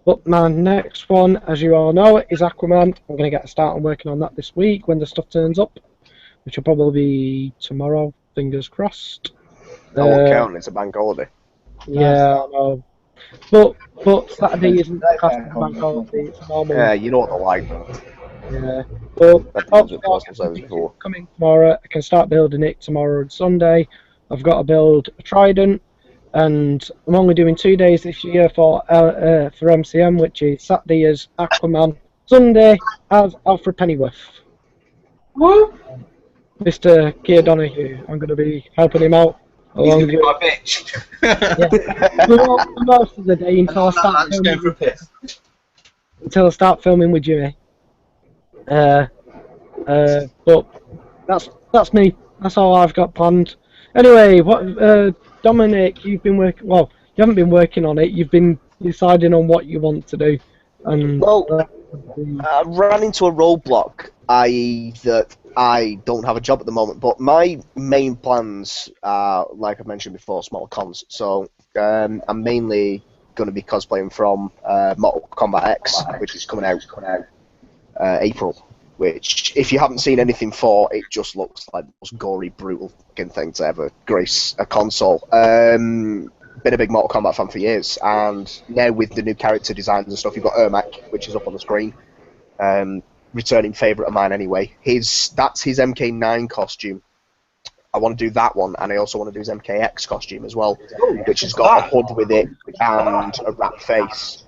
But my next one, as you all know, is Aquaman. I'm going to get a start on working on that this week when the stuff turns up, which will probably be tomorrow. Fingers crossed. I won't count. It's a bank holiday. Yeah, I know. But Saturday isn't classed as a bank holiday. It's normal. Yeah, you know what they're like. Yeah. Well, I've used postal service before. coming tomorrow. I can start building it tomorrow and Sunday. I've got to build a trident, and I'm only doing 2 days this year for MCM, which is Saturday as Aquaman, Sunday as Alfred Pennyworth. Woo! Mr. Keir Donahue. I'm going to be helping him out. He's going to be my bitch. Yeah. For most of the day until I start Let's go for a piss. until I start filming with Jimmy. But that's me. That's all I've got planned. Anyway, what Dominic, you've been working. Well, you haven't been working on it. You've been deciding on what you want to do. And I ran into a roadblock, i.e. that I don't have a job at the moment, but my main plans are, like I mentioned before, small cons. So I'm mainly going to be cosplaying from Mortal Kombat X, which is coming out April. Which, if you haven't seen anything for, it just looks like the most gory, brutal fucking thing to ever grace a console. Been a big Mortal Kombat fan for years, and now with the new character designs and stuff, you've got Ermac, which is up on the screen. Returning favourite of mine anyway. That's his MK9 costume. I want to do that one, and I also want to do his MKX costume as well, which has got a hood with it and a rat face.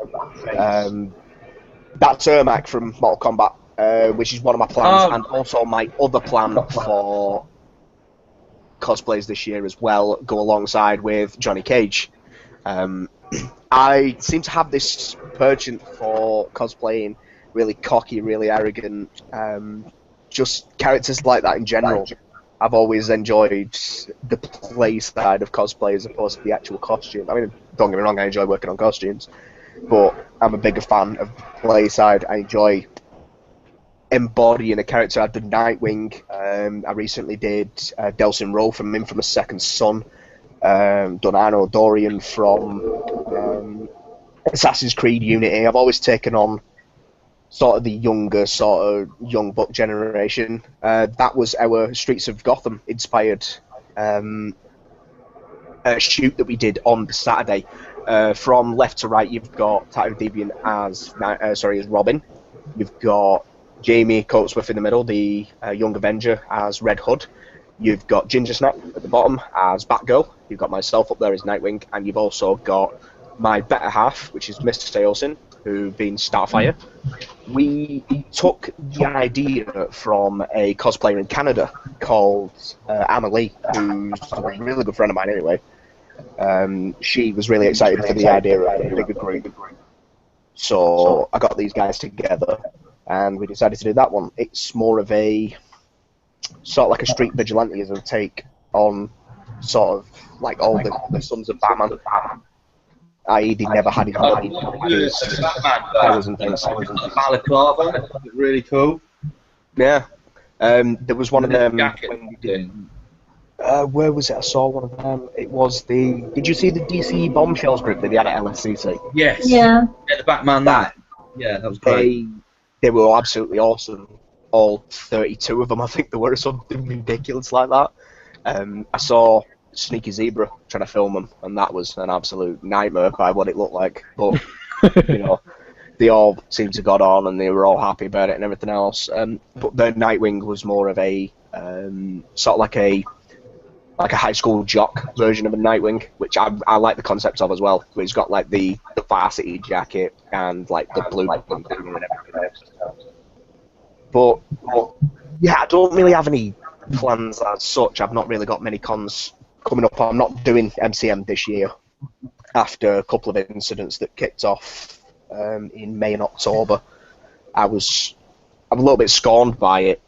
That's Ermac from Mortal Kombat, which is one of my plans, and also my other plan for cosplays this year as well, go alongside with Johnny Cage. I seem to have this penchant for cosplaying really cocky, really arrogant, just characters like that in general. I've always enjoyed the play side of cosplay as opposed to the actual costume. I mean, don't get me wrong, I enjoy working on costumes, but I'm a bigger fan of the play side. I enjoy embodying a character. I've done Nightwing. I recently did Delsin Rowe from Infamous Second Son. Done Arno Dorian from Assassin's Creed Unity. I've always taken on sort of the younger, sort of young buck generation. That was our Streets of Gotham inspired shoot that we did on the Saturday. From left to right, you've got Tattoo Deviant as Robin. You've got Jamie Coatsworth in the middle, the young Avenger as Red Hood. You've got Ginger Snap at the bottom as Batgirl. You've got myself up there as Nightwing, and you've also got my better half, which is Mr. Steelson, who's been Starfire. We took the idea from a cosplayer in Canada called Amelie, who's a really good friend of mine anyway. She was really excited for the idea of a bigger group. So I got these guys together, and we decided to do that one. It's more of a sort of like a street vigilantism take on sort of like all the sons of Batman. I.e., they never had his body, his powers and things. Balaclava, really cool. Yeah. There was one of them. When we did, where was it? I saw one of them. It was the. Did you see the DC Bombshells group that they had at LSCC? Yes. Yeah. Get the Batman that. Yeah, that was great. They were absolutely awesome. All 32 of them, I think there were, something ridiculous like that. I saw Sneaky Zebra trying to film them, and that was an absolute nightmare by what it looked like. But you know, they all seemed to got on, and they were all happy about it and everything else. But their Nightwing was more of a sort of like a high school jock version of a Nightwing, which I like the concept of as well. Where he's got like the varsity jacket and like the blue bandana and everything else. But yeah, I don't really have any plans as such. I've not really got many cons coming up. I'm not doing MCM this year after a couple of incidents that kicked off in May and October. I'm a little bit scorned by it.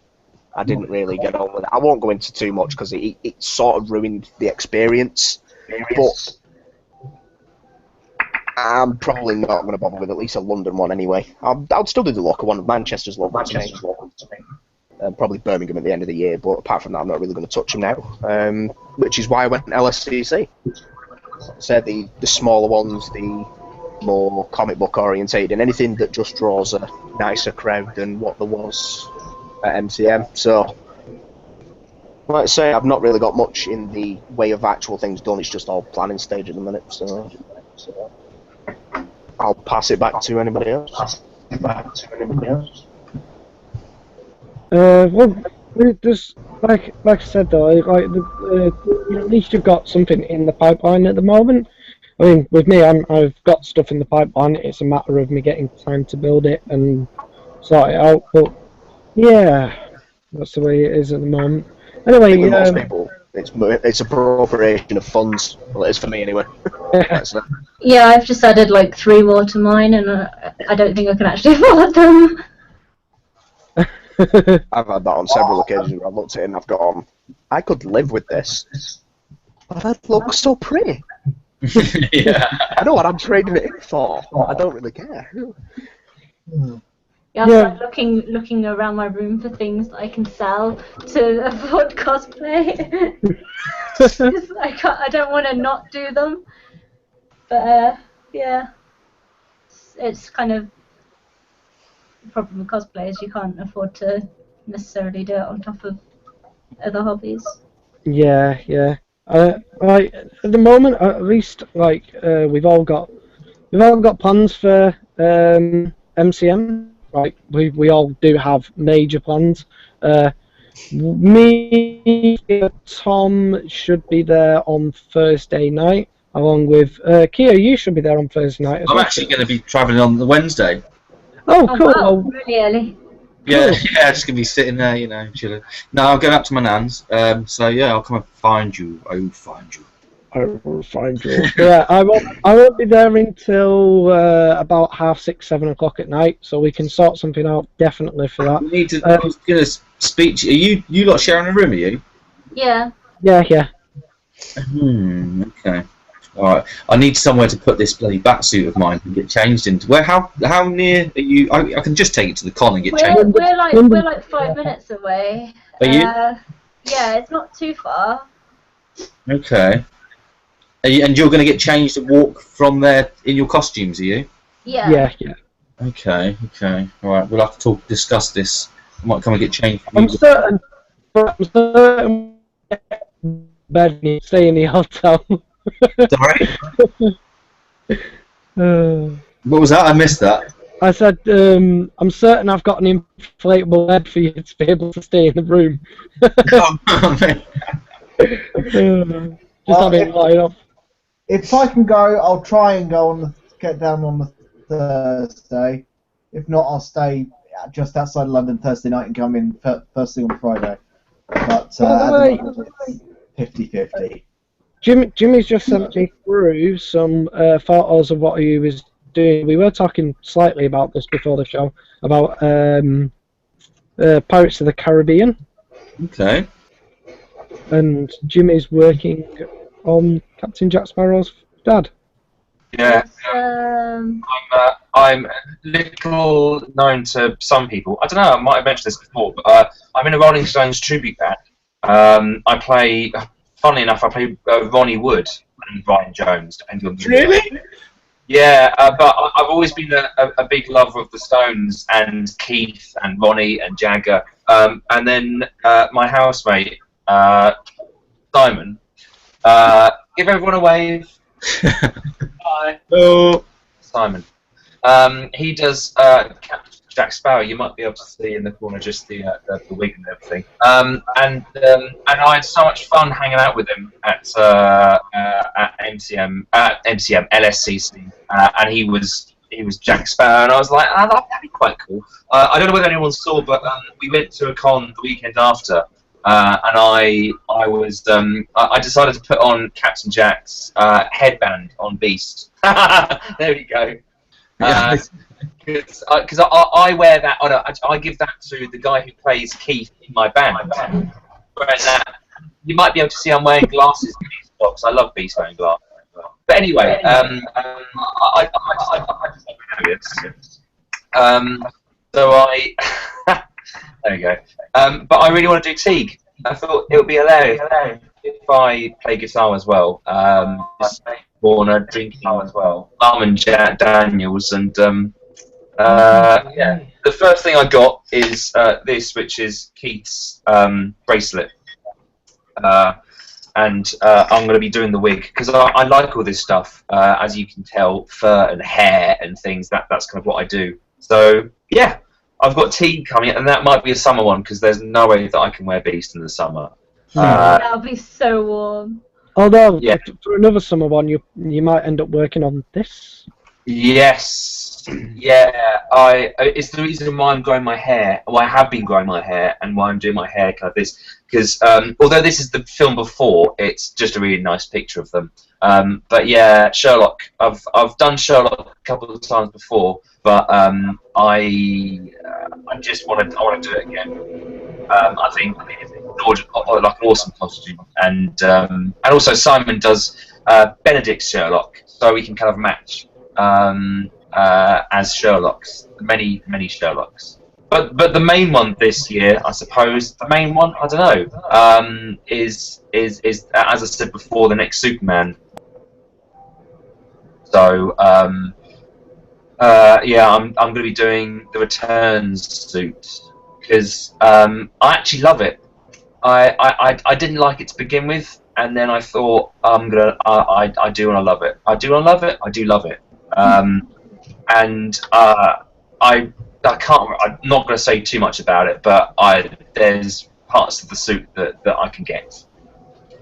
I didn't really get on with it. I won't go into too much because it sort of ruined the experience. But I'm probably not going to bother with at least a London one anyway. I'll still do the local one. Manchester's local to me. Probably Birmingham at the end of the year, but apart from that, I'm not really going to touch them now. Which is why I went LSCC. So the smaller ones, the more comic book orientated, and anything that just draws a nicer crowd than what there was at MCM. So, like I say, I've not really got much in the way of actual things done. It's just all planning stage at the minute. So I'll pass it back to anybody else. Well, just like I said though, at least you've got something in the pipeline at the moment. I mean, with me, I've got stuff in the pipeline. It's a matter of me getting time to build it and sort it out. But yeah, that's the way it is at the moment. Anyway, with most people, it's appropriation of funds. Well, it is for me anyway. Yeah, I've just added like 3 more to mine, and I don't think I can actually afford them. I've had that on several occasions where I've looked at it and I've gone, I could live with this, but that looks so pretty. Yeah. I know what I'm trading it in for. I don't really care. Yeah, I'm like looking around my room for things that I can sell to afford cosplay. I don't want to not do them, but yeah, it's kind of the problem with cosplay is you can't afford to necessarily do it on top of other hobbies. Yeah. Like at the moment, at least, like we've all got plans for MCM. Like we all do have major plans. Me, Tom should be there on Thursday night, along with Kia. You should be there on Thursday night as I'm well. actually going to be travelling on the Wednesday. Oh, cool. Wow, Well, really early. Yeah, just going to be sitting there, you know, chilling. No, I'm going up to my nan's, so yeah, I'll come and find you. I will find you. I will find you. Yeah, I won't be there until about 6:30, 7 o'clock at night, so we can sort something out definitely for that. We need to. I was going to speak to you. You lot sharing a room, are you? Yeah. Yeah. Okay. All right. I need somewhere to put this bloody batsuit of mine and get changed into. Where? How near are you? I can just take it to the con and get changed. We're like 5 minutes away. Are you? Yeah, it's not too far. Okay. And you're going to get changed and walk from there in your costumes, are you? Yeah. Yeah. Okay. All right. We'll have to discuss this. I might come and get changed. I'm certain bed and stay in the hotel. Sorry? What was that? I missed that. I said, I'm certain I've got an inflatable bed for you to be able to stay in the room. Just having it light up. If I can go, I'll try and get down on the Thursday. If not, I'll stay just outside London Thursday night and come in first thing on Friday. But at the moment, it's 50-50. Jimmy's just sent me through some photos of what he was doing. We were talking slightly about this before the show, about Pirates of the Caribbean. Okay. And Jimmy's working on Captain Jack Sparrow's dad. Yeah. Yes, I'm little known to some people. I don't know, I might have mentioned this before, but I'm in a Rolling Stones tribute band. I play, funnily enough, Ronnie Wood and Brian Jones, depending on the Really? Yeah, but I've always been a big lover of the Stones and Keith and Ronnie and Jagger. And then my housemate, Simon, give everyone a wave. Hi. Oh. Simon. He does Jack Sparrow, you might be able to see in the corner just the wig and everything. And I had so much fun hanging out with him at LSCC, and he was Jack Sparrow, and I was like, that'd be quite cool. I don't know whether anyone saw, but we went to a con the weekend after. And I decided to put on Captain Jack's headband on Beast. There we go. Because I wear that. I give that to the guy who plays Keith in my band. You might be able to see I'm wearing glasses in Beast box. I love Beast wearing glasses. But anyway, so I. There you go. But I really want to do Teague. I thought it would be hilarious if I play guitar as well. Warner drinking as well. And Jack Daniels, and yeah. The first thing I got is this, which is Keith's bracelet. And I'm going to be doing the wig because I like all this stuff. As you can tell, fur and hair and things. That's kind of what I do. So yeah. I've got Teague coming, and that might be a summer one because there's no way that I can wear Beast in the summer. That'll be so warm. Although, for another summer one, you might end up working on this. Yes, yeah. It's the reason why I'm growing my hair. Well, I have been growing my hair, and why I'm doing my hair like this. Because although this is the film before, it's just a really nice picture of them. But yeah, Sherlock. I've done Sherlock a couple of times before, but I just want to do it again. I think it's like an awesome costume, and also Simon does Benedict's Sherlock, so we can kind of match as Sherlocks, many Sherlocks. But the main one this year, I suppose, I don't know, is as I said before, the next Superman. So yeah, I'm going to be doing the Returns suit because I actually love it. I didn't like it to begin with, and then I thought I do want to love it. I do want to love it. I do love it. And I can't. I'm not going to say too much about it, but there's parts of the suit that I can get.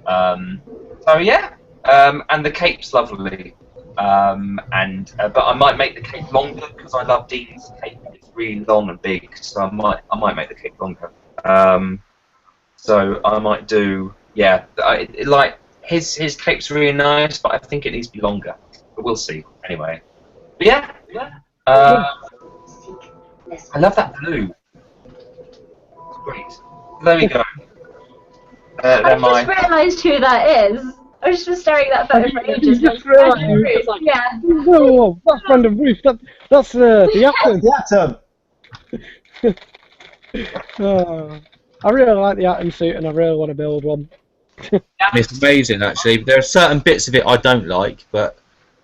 So yeah, and the cape's lovely. But I might make the cape longer because I love Dean's cape. It's really long and big, so I might make the cape longer. So I might do, yeah. Like his cape's really nice, but I think it needs to be longer. But we'll see. Anyway, but yeah. I love that blue. It's great. There we go. I just realised who that is. I was just staring at that photo for ages. Yeah. Whoa, that's Brandon Ruth. That's the Atom. The Atom. I really like the Atom suit, and I really want to build one. It's amazing, actually. There are certain bits of it I don't like, but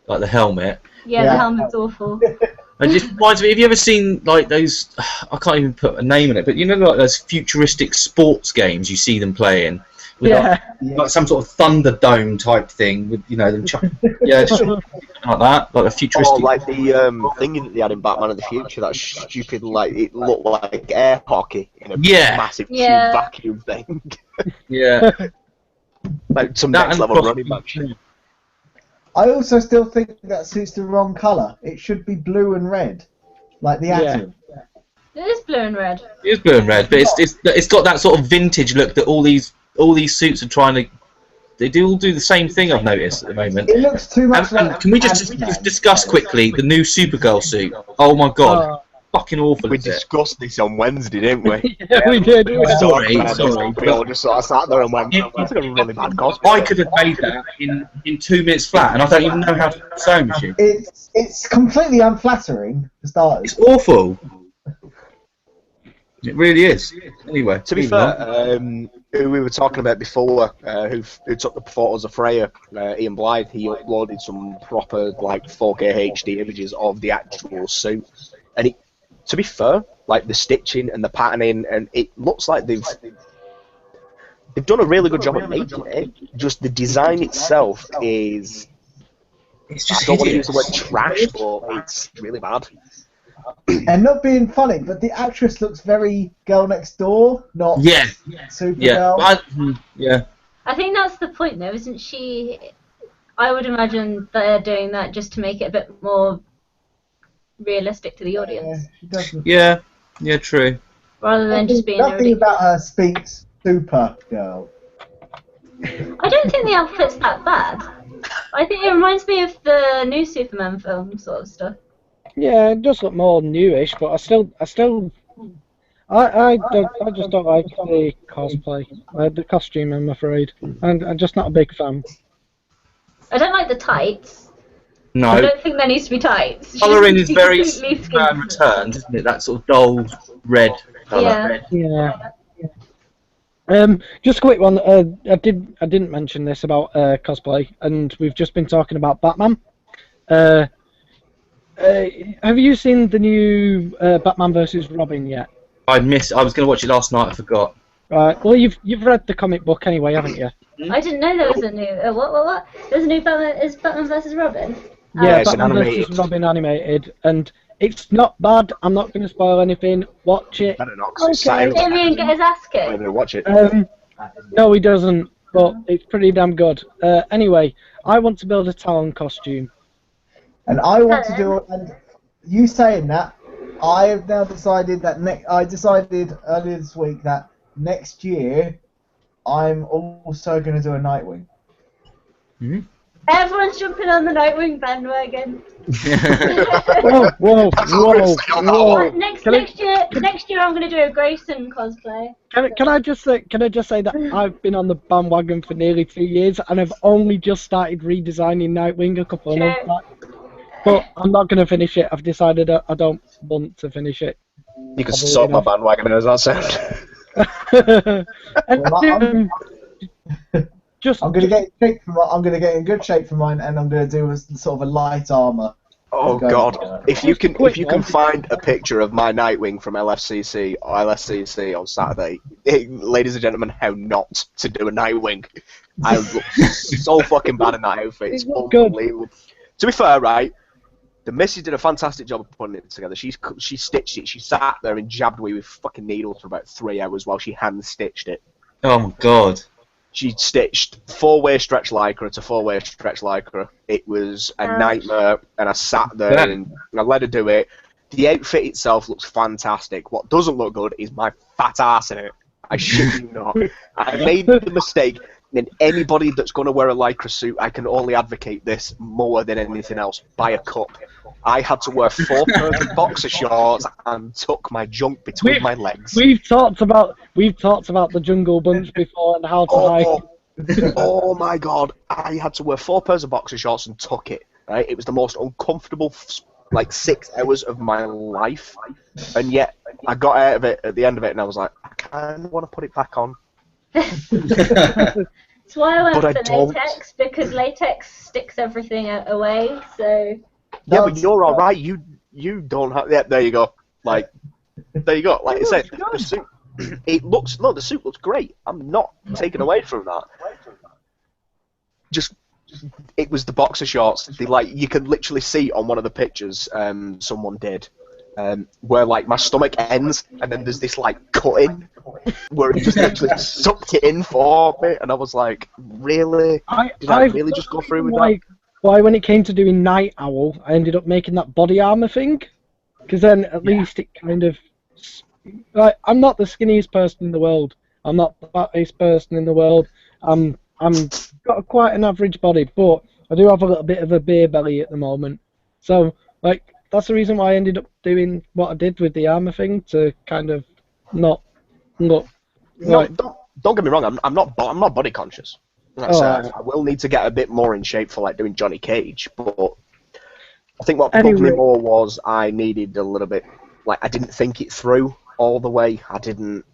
like the helmet. Yeah, the helmet's awful. It just reminds me. Have you ever seen like those? I can't even put a name on it, but you know, like those futuristic sports games you see them playing. With like some sort of Thunderdome type thing with them just like that, like a futuristic. Oh, like the thingy that they had in Batman of the Future, that stupid, like it looked like air hockey in a massive tube vacuum thing. Yeah, like some next level running match. I also still think that suits the wrong colour. It should be blue and red, like the Atom. It is blue and red. It is blue and red, but it's got that sort of vintage look that all these suits are trying to. They all do the same thing. I've noticed at the moment. It looks too much. And can we just discuss quickly the new Supergirl suit? Oh my god, fucking awful! We discussed this on Wednesday, didn't we? Yeah, we did. Sorry. We all just sort of sat there and went, "That's a really bad cosplay." I could have made that in 2 minutes flat, and I don't even know how to sew machine. It's completely unflattering for starters. It's awful. It really is. Anyway, to be fair, who we were talking about before, who took the photos of Freya, Ian Blythe, he uploaded some proper like 4K HD images of the actual suit, and to be fair, like the stitching and the patterning, and it looks like they've done a really good job at making it. Just the design itself is. It's just I don't want to use the word trash, but it's really bad. and not being funny, but the actress looks very Girl Next Door, not Yeah. Supergirl. Yeah. I think that's the point, though, isn't she? I would imagine they're doing that just to make it a bit more realistic to the audience, She doesn't. Yeah. Yeah. True. rather than just being a Nothing ridiculous. about her speaks Supergirl. I don't think the outfit's that bad. I think it reminds me of the new Superman film sort of stuff. Yeah, it does look more newish, but I just don't like the cosplay, the costume. I'm afraid, and I'm just not a big fan. I don't like the tights. I No. don't think there needs to be tights. She Colouring needs is to be very completely Superman skin- Returned, isn't it? That sort of dull red colour. Yeah. Yeah. Just a quick one. I didn't mention this about cosplay, and we've just been talking about Batman. Have you seen the new Batman versus Robin yet? I was going to watch it last night. I forgot. Right. Well, you've read the comic book anyway, haven't you? I didn't know there was a new. What? There's a new Batman. Is Batman versus Robin? Yeah, it's an Batman animated. versus Robin animated, and it's not bad. I'm not going to spoil anything. Watch it. Better not, 'cause it's sat Okay. in- Damien get his ass I'm kicked. gonna watch it. No, he doesn't. But it's pretty damn good. Anyway, I want to build a Talon costume. And I want to do. And you saying that, I have now decided that I decided earlier this week that next year I'm also going to do a Nightwing. Everyone's jumping on the Nightwing bandwagon. Whoa. Next Can year I'm gonna do a Grayson cosplay. Can I just say that I've been on the bandwagon for nearly 2 years, and I've only just started redesigning Nightwing a couple of months back. But I'm not going to finish it. I've decided I don't want to finish it. You can sort my bandwagon, as that sound. And, just I'm going to get in shape for I'm going to get in good shape for mine, and I'm going to do a sort of a light armor. Oh Go. God! If you can find a picture of my Nightwing from LFCC or LSCC on Saturday, ladies and gentlemen, how not to do a Nightwing? I look so fucking bad in that outfit. It's unbelievable. To be fair, right, the missus did a fantastic job of putting it together. She stitched it. She sat there and jabbed away with fucking needles for about 3 hours while she hand stitched it. Oh my God. She stitched 4-way stretch lycra to 4-way stretch lycra. It was a nightmare, and I sat there and I let her do it. The outfit itself looks fantastic. What doesn't look good is my fat ass in it. I shit you not. I made the mistake, and anybody that's going to wear a lycra suit, I can only advocate this more than anything else. Buy a cup. I had to wear 4 pairs of boxer shorts and tuck my junk between my legs. We've talked about the Jungle Bunch before and how to hike. Oh my God! I had to wear 4 pairs of boxer shorts and tuck it. Right, it was the most uncomfortable 6 hours of my life, and yet I got out of it at the end of it, and I was like, I kind of want to put it back on. That's why I went But I for don't. latex, because latex sticks everything away. So Yeah, but you're all right. You don't have. Yeah, there you go. Like, there you go. Like I said, the suit. The suit looks great. I'm not taken away from that. Just, it was the boxer shorts. You can literally see on one of the pictures someone did, where like my stomach ends, and then there's this like cutting where it just literally sucked it in for me, and I was like, really? Did I really just go through with that? Why, when it came to doing Night Owl, I ended up making that body armor thing, because then at least it kind of, like, I'm not the skinniest person in the world. I'm not the fattest person in the world. I'm got quite an average body, but I do have a little bit of a beer belly at the moment. So, like, that's the reason why I ended up doing what I did with the armor thing, to kind of not look. No, don't get me wrong. I'm not body conscious. I will need to get a bit more in shape for like doing Johnny Cage, but I think what bugged me more was I needed a little bit. Like, I didn't think it through all the way. I didn't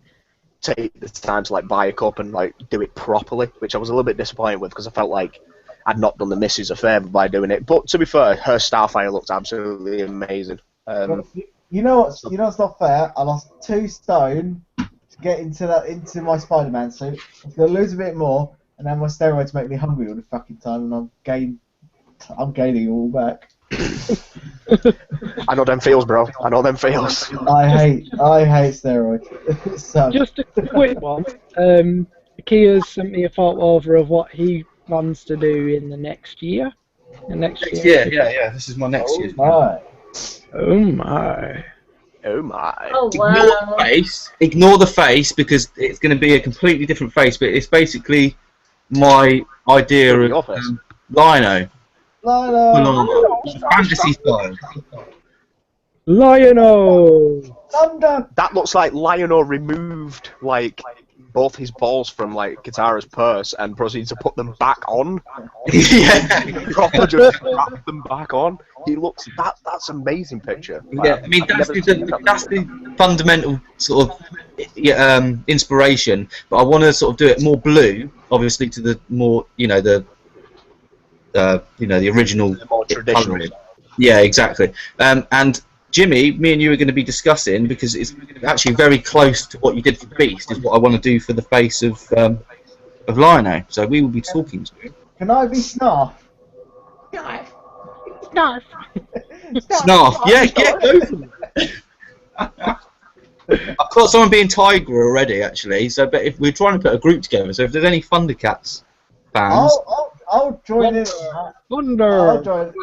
take the time to like buy a cup and like do it properly, which I was a little bit disappointed with, because I felt like I'd not done the missus a favour by doing it. But to be fair, her Starfire looked absolutely amazing. You know what's not fair? I lost 2 stone to get into my Spider-Man suit. I'm gonna lose a bit more, and then my steroids make me hungry all the fucking time, and I'm gaining it all back. I know them feels, bro. I know them feels. I hate steroids. So, Just a quick one. Kia's sent me a photo over of what he plans to do in the next year. Yeah. This is my next year's plan. my. Oh my. Oh my. Oh Ignore wow. the face. Ignore the face because it's going to be a completely different face. But it's basically my idea Your of face. Lino. Lionel. Fantasy style. Lionel! Thunder. That looks like Lionel removed like both his balls from like Katara's purse and proceeds to put them back on. Yeah. Proper just wrap them back on. He looks that's an amazing picture. Yeah, I mean that's the fundamental sort of inspiration, but I want to sort of do it more blue, obviously to the more the original more traditional. colouring. Yeah, exactly. And Jimmy, me and you are going to be discussing because it's actually very close to what you did for Beast. Is what I want to do for the face of Lino. So we will be talking to him. Can I be Snarf? Snarf! Snarf, yeah, go for it. I've got someone being Tiger already, actually. So, but if we're trying to put a group together, so if there's any Thundercats fans, I'll join in. Thunder! I'll join.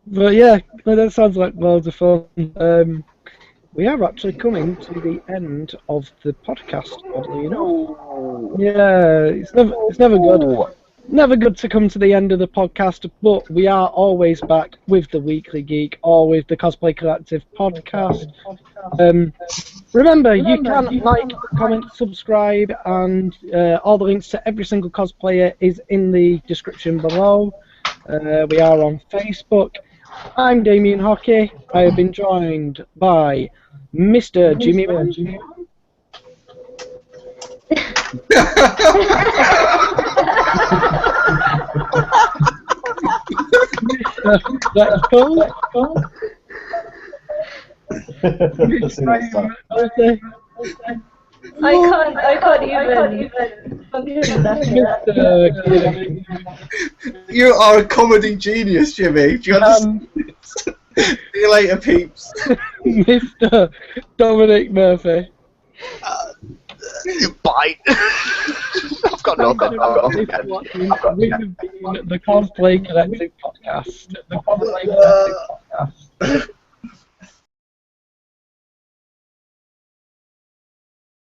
But yeah, that sounds like loads of fun. We are actually coming to the end of the podcast, oddly enough. Yeah, it's never good. Never good to come to the end of the podcast, but we are always back with the Weekly Geek, or with the Cosplay Collective podcast. Remember, you can like, comment, subscribe, and all the links to every single cosplayer is in the description below. We are on Facebook. I'm Damien Hockey. I have been joined by Mr. Jimmy Man. That's cool. I can't even function that. you are a comedy genius, Jimmy. Do you understand? See you later, peeps. Mr. Dominic Murphy. Bite. I've got nothing. We have been the Cosplay Collective podcast.